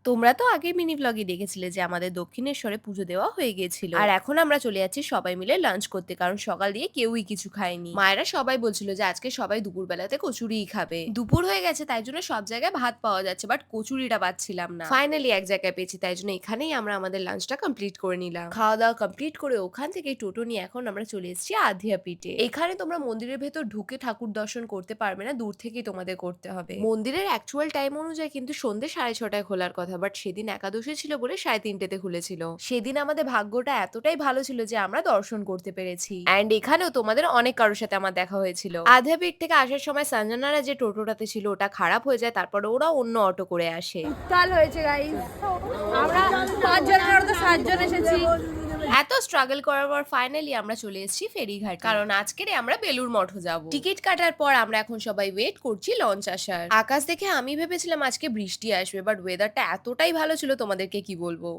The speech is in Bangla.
তোমরা তো আগের মিনি ব্লগে দেখেছিলে যে আমাদের দক্ষিণেশ্বরে পুজো দেওয়া হয়ে গেছিল, আর এখন আমরা চলে যাচ্ছি সবাই মিলে লাঞ্চ করতে, কারণ সকাল দিয়ে কেউই কিছু খায়নি। মায়েরা সবাই বলছিল যে আজকে সবাই দুপুরবেলাতে কচুরিই খাবে। দুপুর হয়ে গেছে তাই জন্য সব জায়গায় ভাত পাওয়া যাচ্ছে, বাট কচুরিটা পাচ্ছিলাম না। ফাইনালি এক জায়গায় পেয়েছি, তাই জন্য এখানেই আমরা আমাদের লাঞ্চটা কমপ্লিট করে নিলাম। খাওয়া দাওয়া কমপ্লিট করে ওখান থেকে টোটো নিয়ে এখন আমরা চলে এসেছি আধিয়াপিঠে। এখানে তোমরা মন্দিরের ভেতর ঢুকে ঠাকুর দর্শন করতে পারবে না, দূর থেকেই তোমাদের করতে হবে। মন্দিরের অ্যাকচুয়াল টাইম অনুযায়ী কিন্তু সন্ধ্যে 6:30টায় খোলার কথা, বাট সেদিন একাদশী ছিল বলে 3:30তে খুলেছিল। সেদিন আমাদের ভাগ্যটা এতটাই ভালো ছিল যে আমরা দর্শন করতে পেরেছি। অ্যান্ড এখানেও তোমাদের অনেক কারোর সাথে আমার দেখা হয়েছিল। আধ্যাত্মিক থেকে আসার সময় সঞ্জনারা যে টোটোটাতে ছিল ওটা খারাপ হয়ে যায়, তারপরে ওরা অন্য অটো করে আসে। উত্তাল হয়েছে গাইস, আমরা 5 জনের তো 7 জন এসেছি। এত স্ট্রাগল করার পর ফাইনালি আমরা চলে এসেছি ফেরিঘাট, কারণ আজকের আমরা বেলুর মঠ যাব। টিকিট কাটার পর আমরা এখন সবাই ওয়েট করছি লঞ্চ আসার। আকাশ দেখে আমি ভেবেছিলাম আজকে বৃষ্টি আসবে, বাট ওয়েদারটা এতটাই ভালো ছিল তোমাদেরকে কি বলবো।